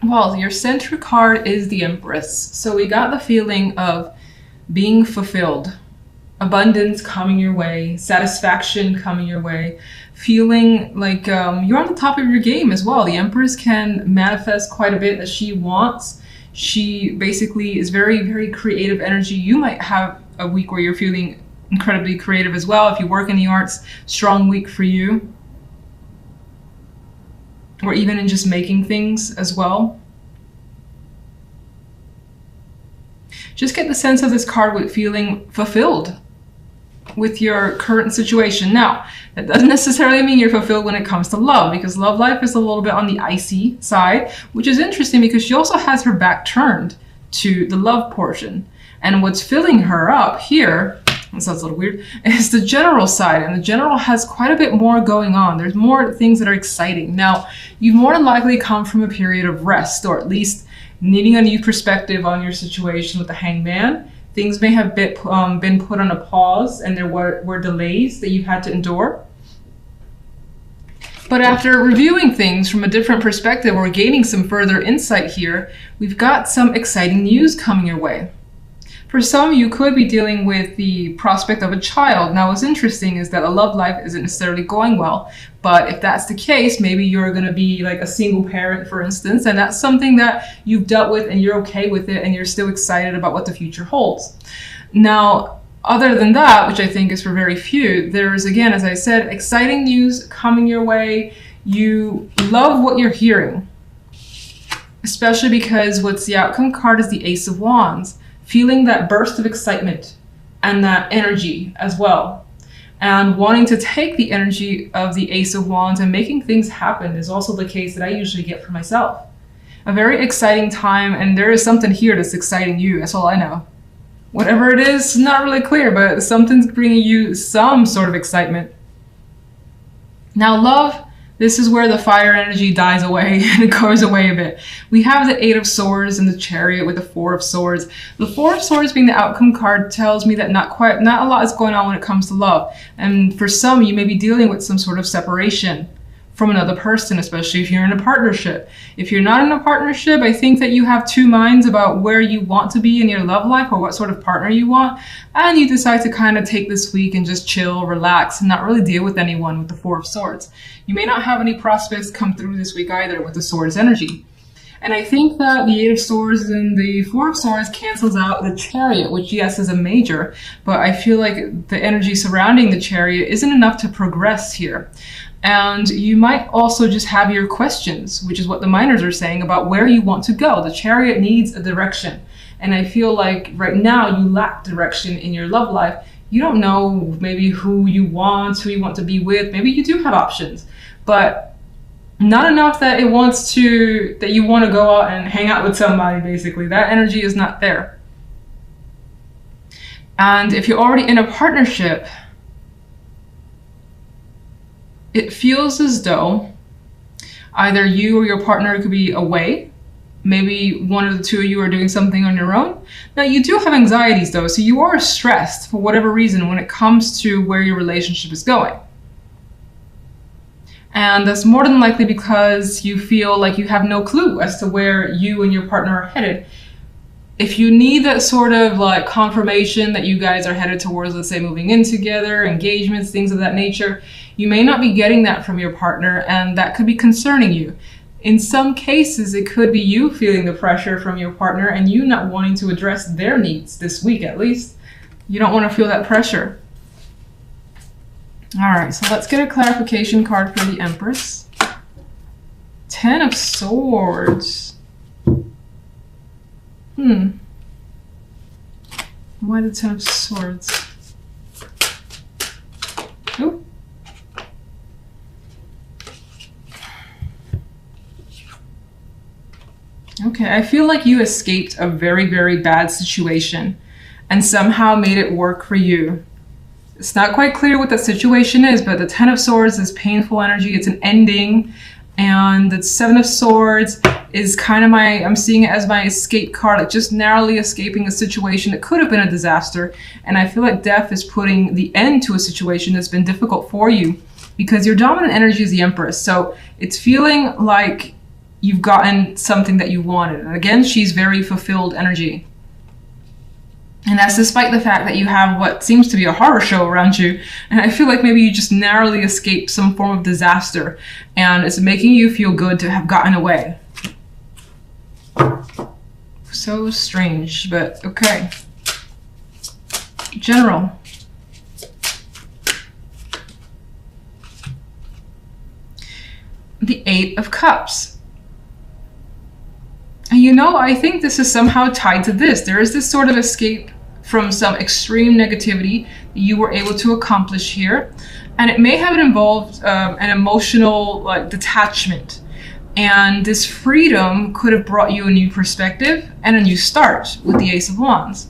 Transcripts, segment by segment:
Well, your center card is the Empress. So we got the feeling of being fulfilled, abundance coming your way, satisfaction coming your way, feeling like you're on the top of your game as well. The Empress can manifest quite a bit that she wants. She basically is very, very creative energy. You might have a week where you're feeling incredibly creative as well. If you work in the arts, strong week for you. Or even in just making things as well. Just get the sense of this card with feeling fulfilled with your current situation. Now, that doesn't necessarily mean you're fulfilled when it comes to love, because love life is a little bit on the icy side, which is interesting because she also has her back turned to the love portion. And what's filling her up here, that sounds a little weird, is the general side. And the general has quite a bit more going on. There's more things that are exciting. Now, you've more than likely come from a period of rest, or at least needing a new perspective on your situation with the Hangman. Things may have been put on a pause, and there were delays that you've had to endure. But after reviewing things from a different perspective or gaining some further insight here, we've got some exciting news coming your way. For some, you could be dealing with the prospect of a child. Now, what's interesting is that a love life isn't necessarily going well, but if that's the case, maybe you're going to be like a single parent, for instance, and that's something that you've dealt with and you're okay with it and you're still excited about what the future holds. Now, other than that, which I think is for very few, there's, again, as I said, exciting news coming your way. You love what you're hearing, especially because what's the outcome card is the Ace of Wands. Feeling that burst of excitement and that energy as well. And wanting to take the energy of the Ace of Wands and making things happen is also the case that I usually get for myself. A very exciting time, and there is something here that's exciting you, that's all I know. Whatever it is, not really clear, but something's bringing you some sort of excitement. Now, love, this is where the fire energy dies away and it goes away a bit. We have the Eight of Swords and the Chariot with the Four of Swords. The Four of Swords being the outcome card tells me that not a lot is going on when it comes to love. And for some, you may be dealing with some sort of separation from another person, especially if you're in a partnership. If you're not in a partnership, I think that you have two minds about where you want to be in your love life or what sort of partner you want. And you decide to kind of take this week and just chill, relax, and not really deal with anyone with the Four of Swords. You may not have any prospects come through this week either with the Swords energy. And I think that the Eight of Swords and the Four of Swords cancels out the Chariot, which yes is a major, but I feel like the energy surrounding the Chariot isn't enough to progress here. And you might also just have your questions, which is what the minors are saying about where you want to go. The Chariot needs a direction. And I feel like right now you lack direction in your love life. You don't know maybe who you want to be with. Maybe you do have options, but not enough that you want to go out and hang out with somebody, basically. That energy is not there. And if you're already in a partnership, it feels as though either you or your partner could be away. Maybe one of the two of you are doing something on your own. Now, you do have anxieties though, so you are stressed for whatever reason when it comes to where your relationship is going. And that's more than likely because you feel like you have no clue as to where you and your partner are headed. If you need that sort of like confirmation that you guys are headed towards, let's say, moving in together, engagements, things of that nature, you may not be getting that from your partner, and that could be concerning you. In some cases, it could be you feeling the pressure from your partner and you not wanting to address their needs this week, at least. You don't want to feel that pressure. All right, so let's get a clarification card for the Empress. Ten of Swords. Why the Ten of Swords? Ooh. Okay, I feel like you escaped a very, very bad situation and somehow made it work for you. It's not quite clear what that situation is, but the Ten of Swords is painful energy. It's an ending. And the Seven of Swords is kind of I'm seeing it as my escape card, like just narrowly escaping a situation that could have been a disaster. And I feel like death is putting the end to a situation that's been difficult for you because your dominant energy is the Empress. So it's feeling like you've gotten something that you wanted. And again, she's very fulfilled energy. And that's despite the fact that you have what seems to be a horror show around you. And I feel like maybe you just narrowly escaped some form of disaster. And it's making you feel good to have gotten away. So strange, but okay. General. The Eight of Cups. And you know, I think this is somehow tied to this. There is this sort of escape from some extreme negativity that you were able to accomplish here. And it may have involved an emotional detachment. And this freedom could have brought you a new perspective and a new start with the Ace of Wands.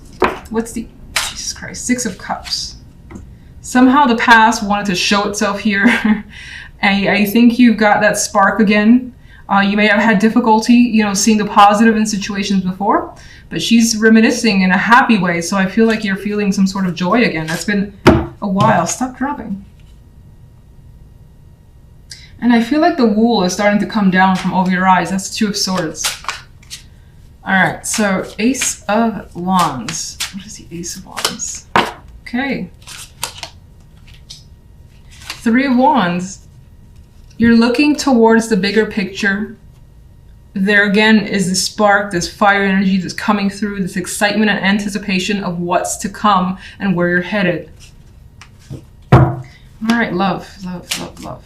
What's the, Jesus Christ, Six of Cups. Somehow the past wanted to show itself here. And I think you've got that spark again. You may have had difficulty, seeing the positive in situations before, but she's reminiscing in a happy way. So I feel like you're feeling some sort of joy again. That's been a while. Stop dropping. And I feel like the wool is starting to come down from over your eyes. That's the Two of Swords. All right, so Ace of Wands. What is the Ace of Wands? Okay. Three of Wands. You're looking towards the bigger picture. There again is this spark, this fire energy that's coming through, this excitement and anticipation of what's to come and where you're headed. All right, love, love, love, love.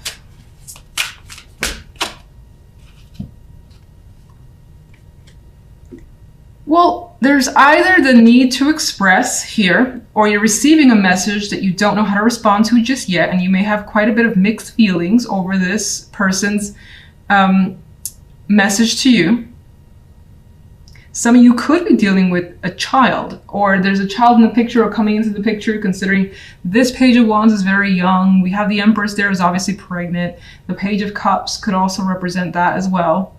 Well, there's either the need to express here, or you're receiving a message that you don't know how to respond to just yet, and you may have quite a bit of mixed feelings over this person's message to you. Some of you could be dealing with a child, or there's a child in the picture or coming into the picture, considering this Page of Wands is very young. We have the Empress there is obviously pregnant. The Page of Cups could also represent that as well.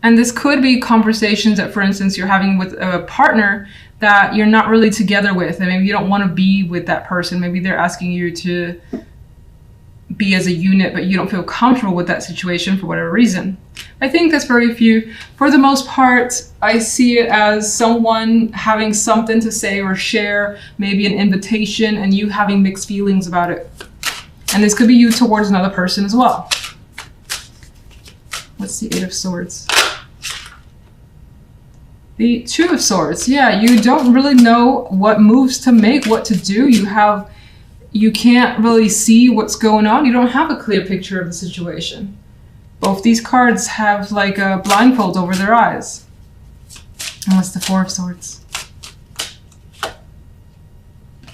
And this could be conversations that, for instance, you're having with a partner that you're not really together with, and maybe you don't want to be with that person. Maybe they're asking you to be as a unit, but you don't feel comfortable with that situation for whatever reason. I think that's very few. For the most part, I see it as someone having something to say or share, maybe an invitation, and you having mixed feelings about it. And this could be you towards another person as well. What's the Eight of Swords? The Two of Swords. Yeah, you don't really know what moves to make, what to do. You can't really see what's going on. You don't have a clear picture of the situation. Both these cards have like a blindfold over their eyes. And what's the Four of Swords?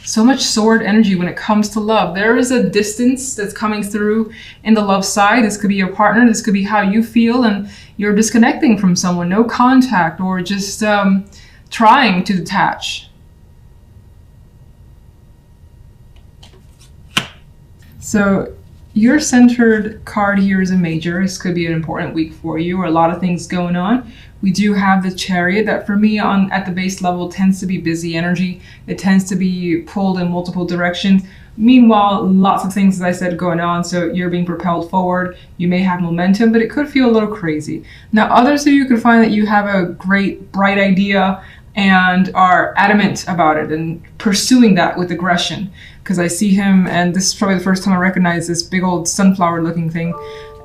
So much sword energy when it comes to love. There is a distance that's coming through in the love side. This could be your partner. This could be how you feel, and you're disconnecting from someone. No contact, or just trying to detach. So your centered card here is a Major. This could be an important week for you, or a lot of things going on. We do have the Chariot that for me at the base level tends to be busy energy. It tends to be pulled in multiple directions. Meanwhile, lots of things, as I said, going on. So you're being propelled forward. You may have momentum, but it could feel a little crazy. Now, others of you could find that you have a great, bright idea and are adamant about it and pursuing that with aggression. Because I see him, and this is probably the first time I recognize this big old sunflower looking thing.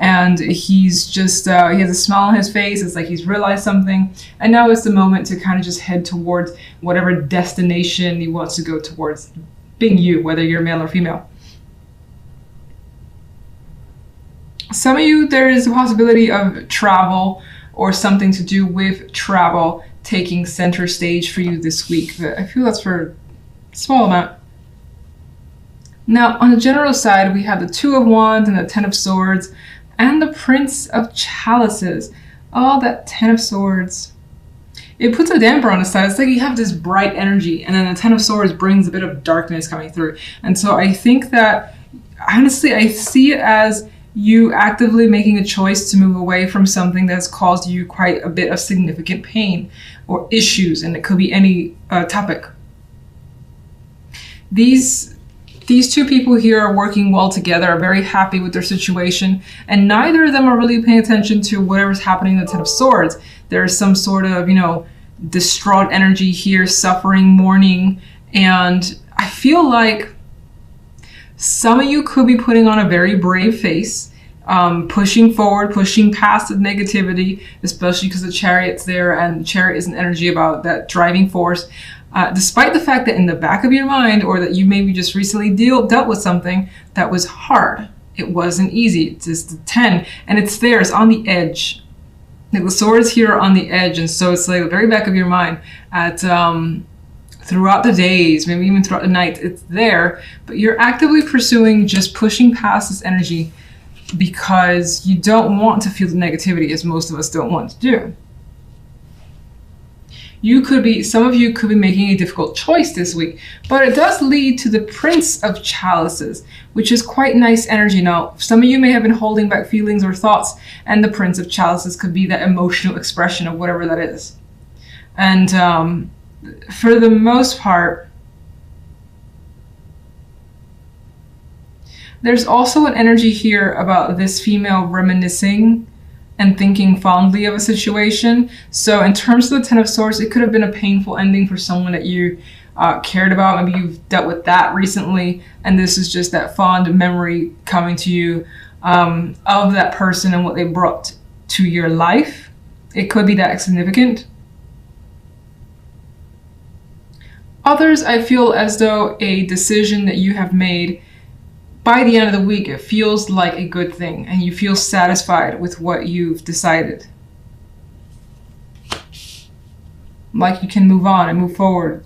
And he's just, he has a smile on his face. It's like he's realized something. And now it's the moment to kind of just head towards whatever destination he wants to go towards, being you, whether you're male or female. Some of you, there is a possibility of travel or something to do with travel taking center stage for you this week. But I feel that's for a small amount. Now, on the general side, we have the Two of Wands and the Ten of Swords and the Prince of Chalices. Oh, that Ten of Swords. It puts a damper on the side. It's like you have this bright energy, and then the Ten of Swords brings a bit of darkness coming through. And so I think that, honestly, I see it as you actively making a choice to move away from something that's caused you quite a bit of significant pain or issues, and it could be any topic. These These two people here are working well together, are very happy with their situation, and neither of them are really paying attention to whatever's happening in the Ten of Swords. There's some sort of, you know, distraught energy here, suffering, mourning, and I feel like some of you could be putting on a very brave face, pushing forward, pushing past the negativity, especially because the Chariot's there, and the Chariot is an energy about that driving force. Despite the fact that in the back of your mind, or that you maybe just recently dealt with something that was hard. It wasn't easy. It's just the 10, and it's there, it's on the edge. Like the swords here are on the edge, and so it's like the very back of your mind at throughout the days, maybe even throughout the night, it's there, but you're actively pursuing just pushing past this energy because you don't want to feel the negativity, as most of us don't want to do. Some of you could be making a difficult choice this week, but it does lead to the Prince of Chalices, which is quite nice energy. Now, some of you may have been holding back feelings or thoughts, and the Prince of Chalices could be that emotional expression of whatever that is. And for the most part, there's also an energy here about this female reminiscing and thinking fondly of a situation. So in terms of the Ten of Swords, it could have been a painful ending for someone that you cared about. Maybe you've dealt with that recently, and this is just that fond memory coming to you of that person and what they brought to your life. It could be that significant. Others, I feel as though a decision that you have made, by the end of the week, it feels like a good thing and you feel satisfied with what you've decided. Like you can move on and move forward.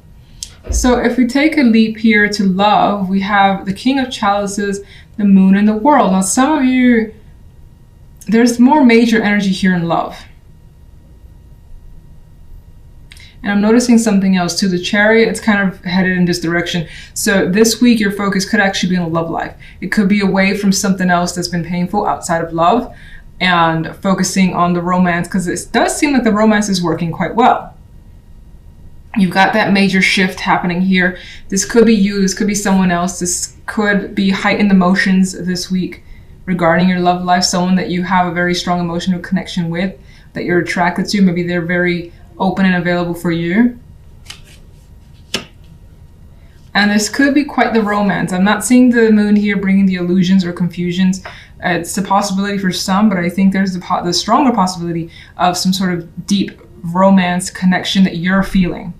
So if we take a leap here to love, we have the King of Chalices, the Moon, and the World. Now some of you, there's more major energy here in love. And I'm noticing something else too. The Chariot, it's kind of headed in this direction. So this week, your focus could actually be on love life. It could be away from something else that's been painful outside of love and focusing on the romance, because it does seem like the romance is working quite well. You've got that major shift happening here. This could be you, this could be someone else. This could be heightened emotions this week regarding your love life, someone that you have a very strong emotional connection with, that you're attracted to. Maybe they're very open and available for you. And this could be quite the romance. I'm not seeing the Moon here bringing the illusions or confusions. It's a possibility for some, but I think there's the stronger possibility of some sort of deep romance connection that you're feeling.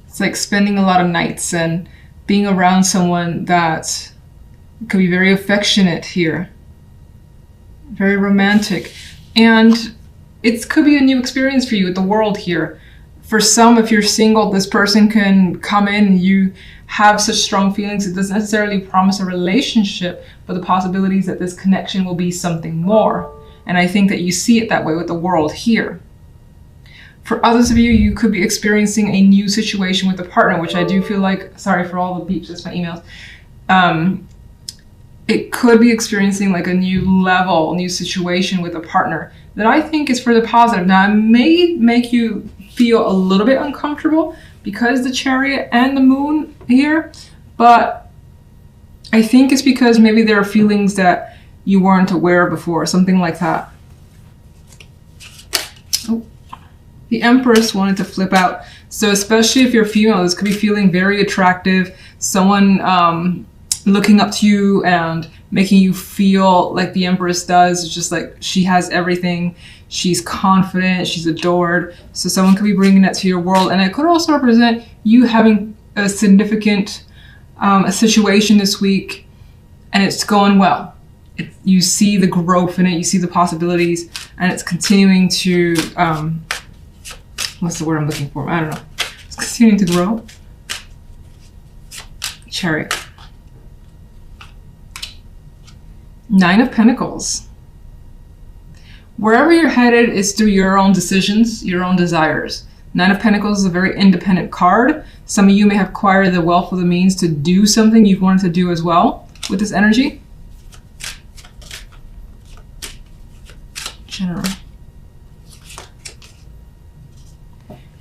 It's like spending a lot of nights and being around someone that could be very affectionate here, very romantic, and it could be a new experience for you with the world here. For some, if you're single, this person can come in, you have such strong feelings. It doesn't necessarily promise a relationship, but the possibilities that this connection will be something more. And I think that you see it that way with the world here. For others of you, you could be experiencing a new situation with a partner, which I do feel like, sorry for all the beeps, that's my emails. It could be experiencing like a new level, new situation with a partner that I think is for the positive. Now, it may make you feel a little bit uncomfortable because the Chariot and the Moon here, but I think it's because maybe there are feelings that you weren't aware of before, something like that. Oh, the Empress wanted to flip out. So especially if you're female, this could be feeling very attractive, someone looking up to you and making you feel like the Empress does. It's just like she has everything. She's confident, she's adored. So someone could be bringing that to your world. And it could also represent you having a significant a situation this week and it's going well. You see the growth in it, you see the possibilities, and it's continuing to, what's the word I'm looking for? I don't know. It's continuing to grow. Chariot. Nine of Pentacles. Wherever you're headed is through your own decisions, your own desires. Nine of Pentacles is a very independent card. Some of you may have acquired the wealth of the means to do something you've wanted to do as well with this energy. General.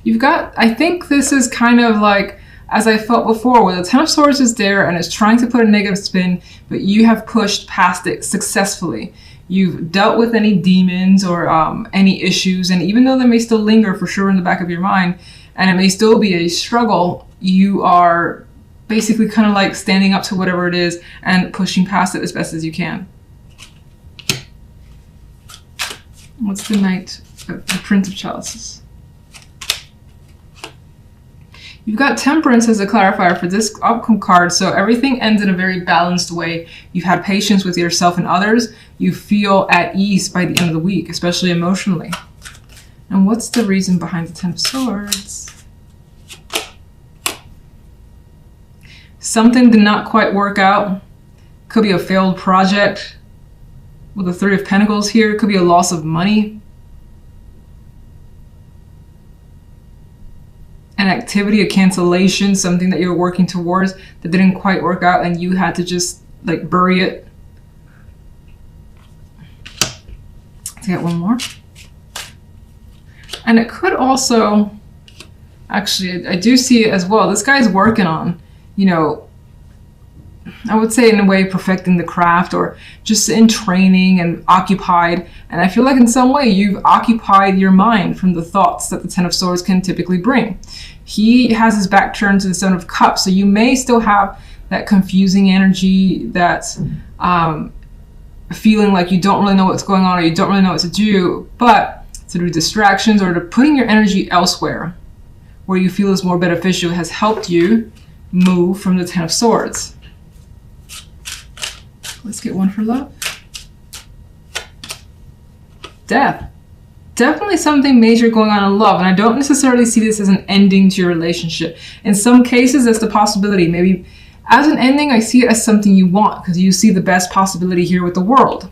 You've got, I think this is kind of like, as I felt before, where the Ten of Swords is there and it's trying to put a negative spin, but you have pushed past it successfully. You've dealt with any demons or any issues, and even though they may still linger for sure in the back of your mind, and it may still be a struggle, you are basically kind of like standing up to whatever it is and pushing past it as best as you can. What's the Knight, the Prince of Chalices? You've got Temperance as a clarifier for this outcome card, so everything ends in a very balanced way. You've had patience with yourself and others. You feel at ease by the end of the week, especially emotionally. And what's the reason behind the Ten of Swords? Something did not quite work out. Could be a failed project. With the Three of Pentacles here, it could be a loss of money. An activity, a cancellation, something that you were working towards that didn't quite work out and you had to just like bury it. Let's get one more. And it could also, actually, I do see it as well. This guy's working on, you know, I would say in a way perfecting the craft or just in training and occupied. And I feel like in some way you've occupied your mind from the thoughts that the Ten of Swords can typically bring. He has his back turned to the Seven of Cups, so you may still have that confusing energy, that's feeling like you don't really know what's going on or you don't really know what to do, but through distractions or to putting your energy elsewhere where you feel is more beneficial has helped you move from the Ten of Swords. Let's get one for love. Death. Definitely something major going on in love, and I don't necessarily see this as an ending to your relationship. In some cases, that's the possibility. Maybe as an ending, I see it as something you want because you see the best possibility here with the World.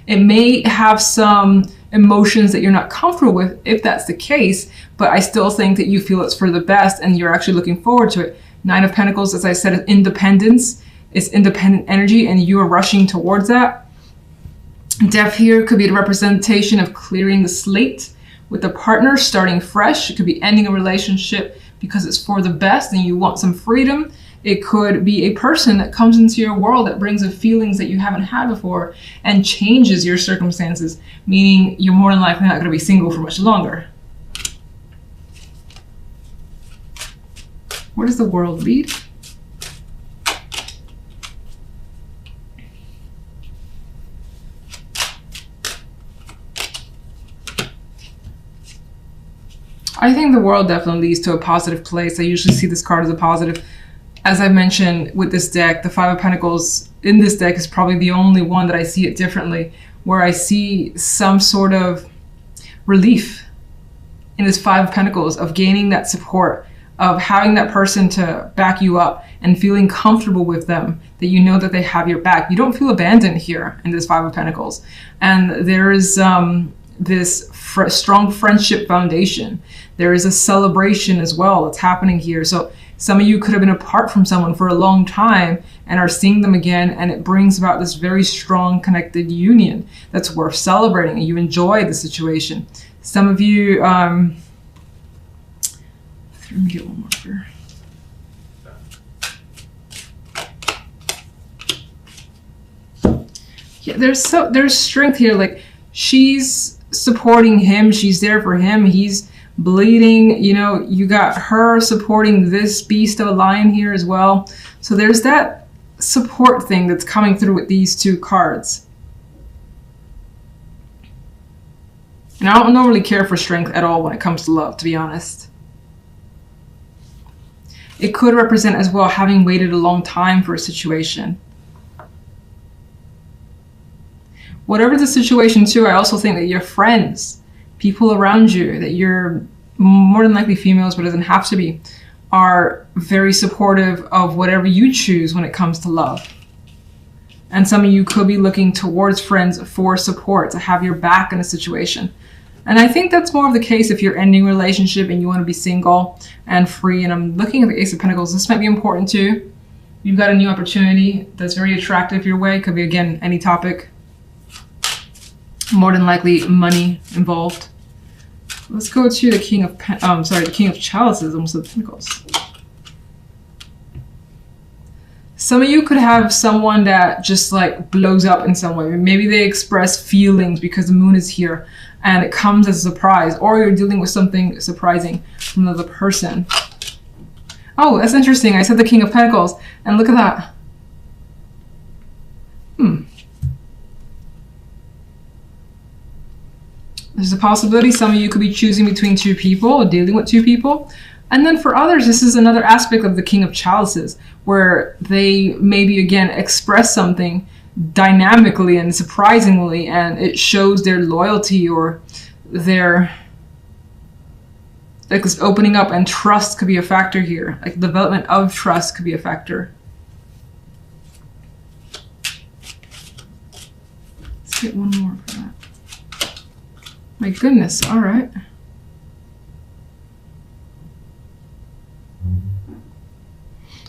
It may have some emotions that you're not comfortable with if that's the case, but I still think that you feel it's for the best and you're actually looking forward to it. Nine of Pentacles, as I said, is independence. It's independent energy and you are rushing towards that. Death here could be the representation of clearing the slate with a partner, starting fresh. It could be ending a relationship because it's for the best and you want some freedom. It could be a person that comes into your world that brings in feelings that you haven't had before and changes your circumstances, meaning you're more than likely not going to be single for much longer. Where does the World lead? I think the World definitely leads to a positive place. I usually see this card as a positive. As I mentioned with this deck, the Five of Pentacles in this deck is probably the only one that I see it differently, where I see some sort of relief in this Five of Pentacles of gaining that support, of having that person to back you up and feeling comfortable with them, that you know that they have your back. You don't feel abandoned here in this Five of Pentacles. And there is this strong friendship foundation. There is a celebration as well that's happening here. So some of you could have been apart from someone for a long time and are seeing them again, and it brings about this very strong connected union that's worth celebrating, and you enjoy the situation. Some of you, let me get one more here. Yeah, there's strength here. Like, she's supporting him, she's there for him, he's bleeding, you know, you got her supporting this beast of a lion here as well. So there's that support thing that's coming through with these two cards. And I don't normally care for strength at all when it comes to love, to be honest. It could represent as well having waited a long time for a situation. Whatever the situation too, I also think that your friends, people around you, that you're more than likely females, but it doesn't have to be, are very supportive of whatever you choose when it comes to love. And some of you could be looking towards friends for support, to have your back in a situation. And I think that's more of the case if you're ending a relationship and you want to be single and free. And I'm looking at the Ace of Pentacles. This might be important too. You've got a new opportunity that's very attractive your way. Could be, again, any topic. More than likely money involved. Let's go to the King of the King of Chalices, almost the Pentacles. Some of you could have someone that just like blows up in some way. Maybe they express feelings because the moon is here and it comes as a surprise, or you're dealing with something surprising from another person. Oh, that's interesting. I said the King of Pentacles, and look at that. There's a possibility some of you could be choosing between two people or dealing with two people. And then for others, this is another aspect of the King of Chalices, where they maybe, again, express something dynamically and surprisingly, and it shows their loyalty or their, like, this opening up, and trust could be a factor here. Like, development of trust could be a factor. Let's get one more for that. My goodness, all right.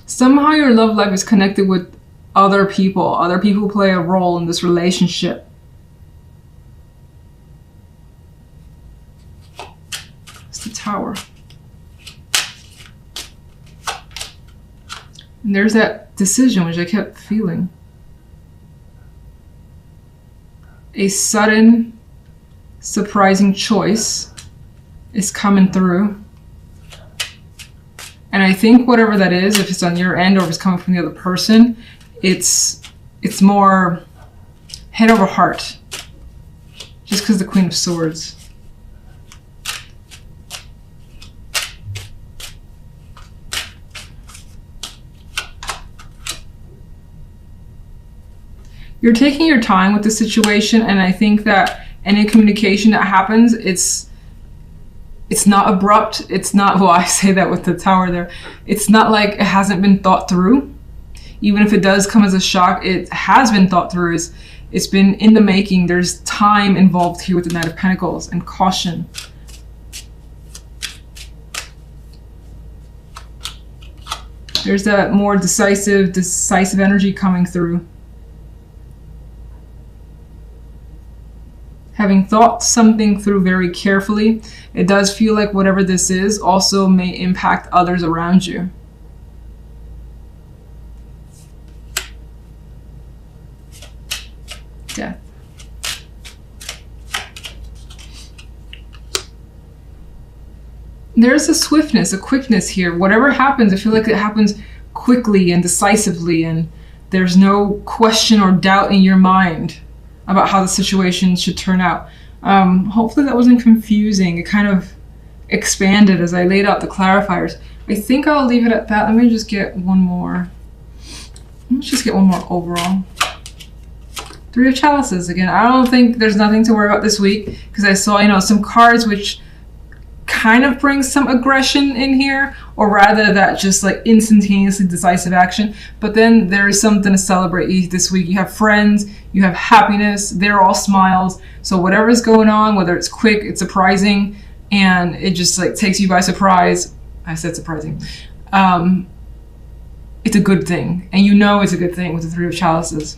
Somehow your love life is connected with other people. Other people play a role in this relationship. It's the Tower. And there's that decision, which I kept feeling. A sudden, surprising choice is coming through. And I think whatever that is, if it's on your end or if it's coming from the other person, it's more head over heart. Just because the Queen of Swords. You're taking your time with the situation, and I think that any communication that happens, it's not abrupt. It's not, well, I say that with the Tower there. It's not like it hasn't been thought through. Even if it does come as a shock, it has been thought through. It's been in the making. There's time involved here with the Knight of Pentacles and caution. There's that more decisive energy coming through. Having thought something through very carefully, it does feel like whatever this is also may impact others around you. Death. There's a swiftness, a quickness here. Whatever happens, I feel like it happens quickly and decisively, and there's no question or doubt in your mind about how the situation should turn out. Hopefully that wasn't confusing. It kind of expanded as I laid out the clarifiers. I think I'll leave it at that. Let me just get one more. Let's just get one more overall. Three of Chalices again. I don't think there's nothing to worry about this week, because I saw, you know, some cards which kind of bring some aggression in here, or rather that just like instantaneously decisive action. But then there is something to celebrate this week. You have friends, you have happiness, they're all smiles. So whatever's going on, whether it's quick, it's surprising, and it just like takes you by surprise. I said surprising. It's a good thing, and you know it's a good thing with the Three of Chalices.